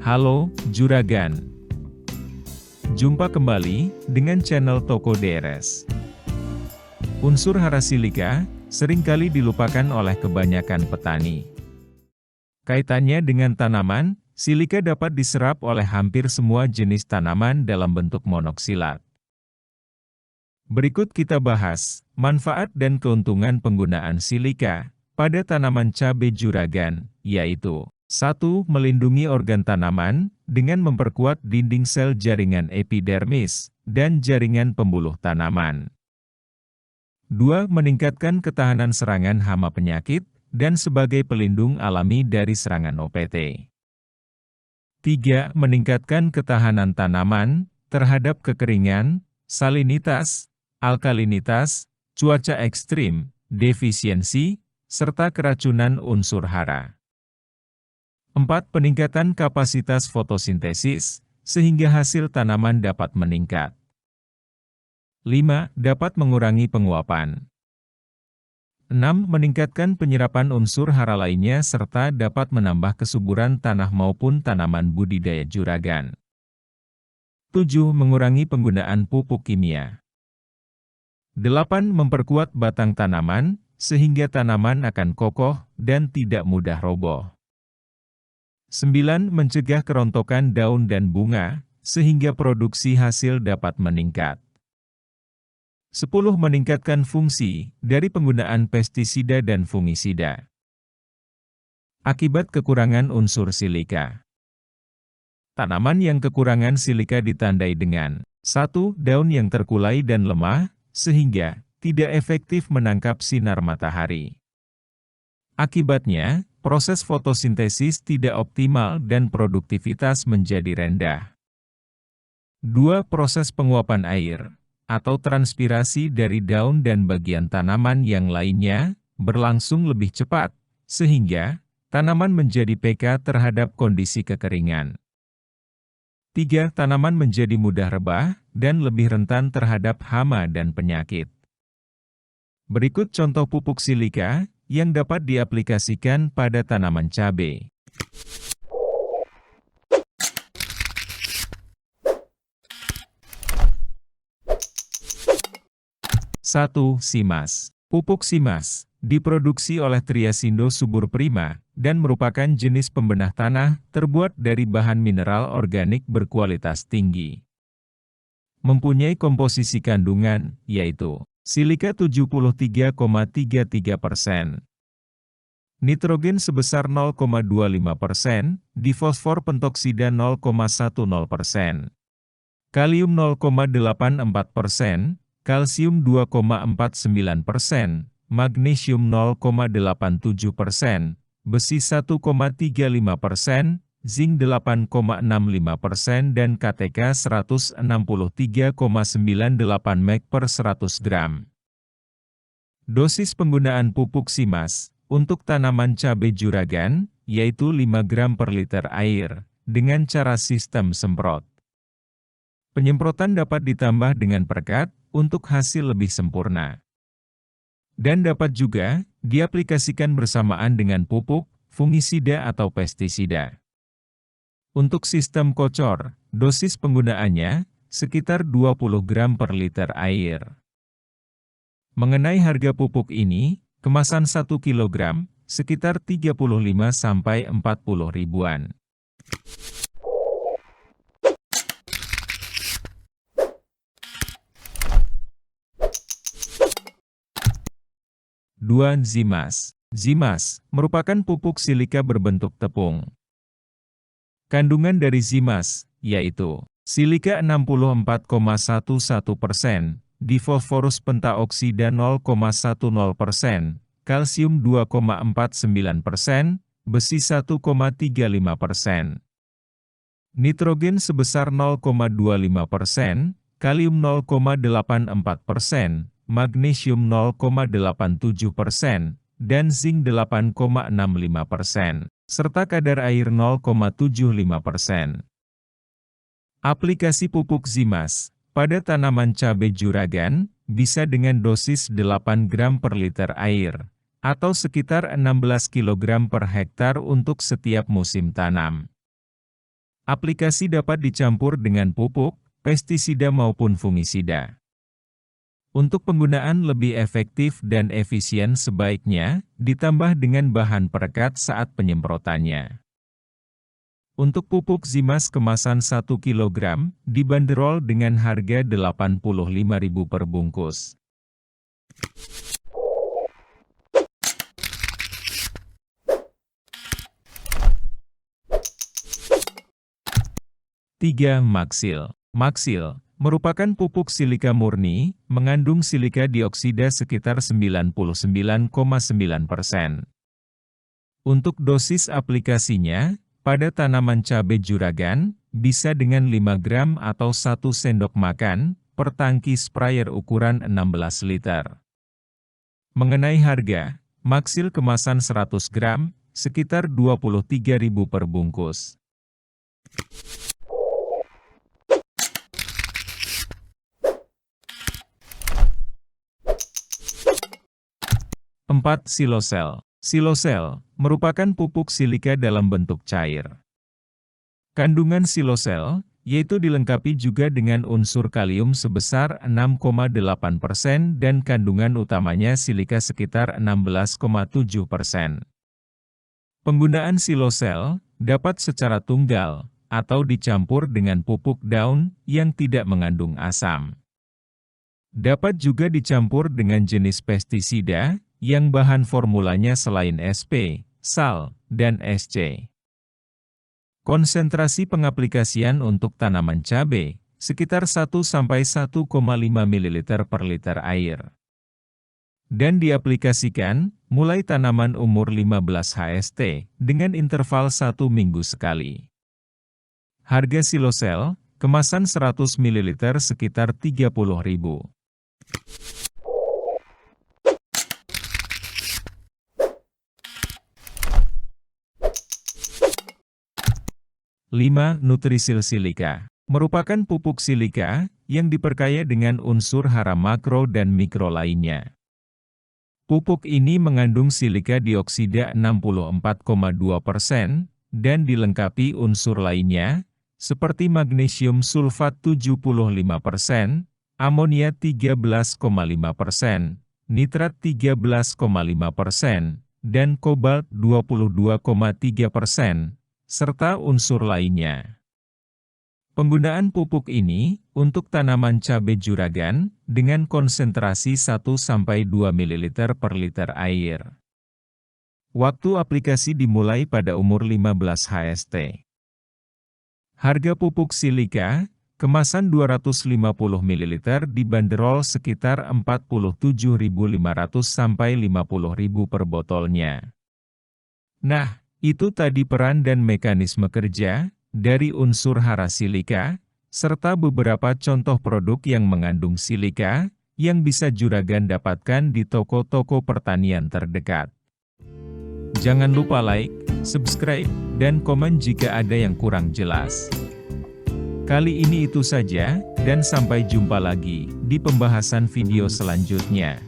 Halo, Juragan. Jumpa kembali dengan channel Toko DRS. Unsur hara silika seringkali dilupakan oleh kebanyakan petani. Kaitannya dengan tanaman, silika dapat diserap oleh hampir semua jenis tanaman dalam bentuk monoksilat. Berikut kita bahas manfaat dan keuntungan penggunaan silika pada tanaman cabai juragan, yaitu 1. Melindungi organ tanaman dengan memperkuat dinding sel jaringan epidermis dan jaringan pembuluh tanaman. 2. Meningkatkan ketahanan serangan hama penyakit dan sebagai pelindung alami dari serangan OPT. 3. Meningkatkan ketahanan tanaman terhadap kekeringan, salinitas, alkalinitas, cuaca ekstrim, defisiensi, serta keracunan unsur hara. 4. Peningkatan kapasitas fotosintesis, sehingga hasil tanaman dapat meningkat. 5. Dapat mengurangi penguapan. 6. Meningkatkan penyerapan unsur hara lainnya serta dapat menambah kesuburan tanah maupun tanaman budidaya juragan. 7. Mengurangi penggunaan pupuk kimia. 8. Memperkuat batang tanaman, sehingga tanaman akan kokoh dan tidak mudah roboh. 9. Mencegah kerontokan daun dan bunga, sehingga produksi hasil dapat meningkat. 10. Meningkatkan fungsi dari penggunaan pestisida dan fungisida. Akibat kekurangan unsur silika. Tanaman yang kekurangan silika ditandai dengan 1. Daun yang terkulai dan lemah, sehingga tidak efektif menangkap sinar matahari. Akibatnya, proses fotosintesis tidak optimal dan produktivitas menjadi rendah. 2. Proses penguapan air, atau transpirasi dari daun dan bagian tanaman yang lainnya, berlangsung lebih cepat, sehingga tanaman menjadi peka terhadap kondisi kekeringan. 3. Tanaman menjadi mudah rebah, dan lebih rentan terhadap hama dan penyakit. Berikut contoh pupuk silika yang dapat diaplikasikan pada tanaman cabai. 1. Simas. Pupuk Simas diproduksi oleh Triasindo Subur Prima dan merupakan jenis pembenah tanah terbuat dari bahan mineral organik berkualitas tinggi. Mempunyai komposisi kandungan, yaitu silika 73,33%, nitrogen sebesar 0,25%, difosfor pentoksida 0,10%, kalium 0,84%, kalsium 2,49%, magnesium 0,87%, besi 1,35%, zinc 8,65% dan KTK 163,98 mg per 100 gram. Dosis penggunaan pupuk Simas untuk tanaman cabai juragan, yaitu 5 gram per liter air, dengan cara sistem semprot. Penyemprotan dapat ditambah dengan perekat untuk hasil lebih sempurna. Dan dapat juga diaplikasikan bersamaan dengan pupuk, fungisida atau pestisida. Untuk sistem kocor, dosis penggunaannya sekitar 20 gram per liter air. Mengenai harga pupuk ini, kemasan 1 kg sekitar 35–40 ribuan. 2. Zimas. Zimas merupakan pupuk silika berbentuk tepung. Kandungan dari Zimas, yaitu silika 64,11%, difosforus pentaoksida 0,10%, kalsium 2,49%, besi 1,35%, nitrogen sebesar 0,25%, kalium 0,84%, magnesium 0,87%, dan zinc 8,65%, serta kadar air 0,75%. Aplikasi pupuk Zimas pada tanaman cabai juragan bisa dengan dosis 8 gram per liter air, atau sekitar 16 kg per hektar untuk setiap musim tanam. Aplikasi dapat dicampur dengan pupuk, pestisida maupun fungisida. Untuk penggunaan lebih efektif dan efisien sebaiknya ditambah dengan bahan perekat saat penyemprotannya. Untuk pupuk Zimas kemasan 1 kg, dibanderol dengan harga Rp85.000 per bungkus. Tiga, Maxil. Maxil merupakan pupuk silika murni, mengandung silika dioksida sekitar 99,9%. Untuk dosis aplikasinya, pada tanaman cabai juragan, bisa dengan 5 gram atau 1 sendok makan, per tangki sprayer ukuran 16 liter. Mengenai harga, Maxil kemasan 100 gram, sekitar Rp23.000 per bungkus. 4. Silosel. Silosel merupakan pupuk silika dalam bentuk cair. Kandungan silosel, yaitu dilengkapi juga dengan unsur kalium sebesar 6,8% dan kandungan utamanya silika sekitar 16,7%. Penggunaan silosel dapat secara tunggal atau dicampur dengan pupuk daun yang tidak mengandung asam. Dapat juga dicampur dengan jenis pestisida yang bahan formulanya selain SP, SAL, dan SC. Konsentrasi pengaplikasian untuk tanaman cabai sekitar 1-1,5 ml per liter air. Dan diaplikasikan mulai tanaman umur 15 HST dengan interval 1 minggu sekali. Harga silosel kemasan 100 ml sekitar Rp30.000. 5. Nutrisil silika merupakan pupuk silika yang diperkaya dengan unsur hara makro dan mikro lainnya. Pupuk ini mengandung silika dioksida 64,2% dan dilengkapi unsur lainnya, seperti magnesium sulfat 75%, amonia 13,5%, nitrat 13,5%, dan kobalt 22,3%. Serta unsur lainnya. Penggunaan pupuk ini untuk tanaman cabai juragan dengan konsentrasi 1-2 ml per liter air. Waktu aplikasi dimulai pada umur 15 HST. Harga pupuk silika kemasan 250 ml dibanderol sekitar Rp47.500 sampai Rp50.000 per botolnya. Nah, itu tadi peran dan mekanisme kerja dari unsur hara silika, serta beberapa contoh produk yang mengandung silika, yang bisa juragan dapatkan di toko-toko pertanian terdekat. Jangan lupa like, subscribe, dan komen jika ada yang kurang jelas. Kali ini itu saja, dan sampai jumpa lagi di pembahasan video selanjutnya.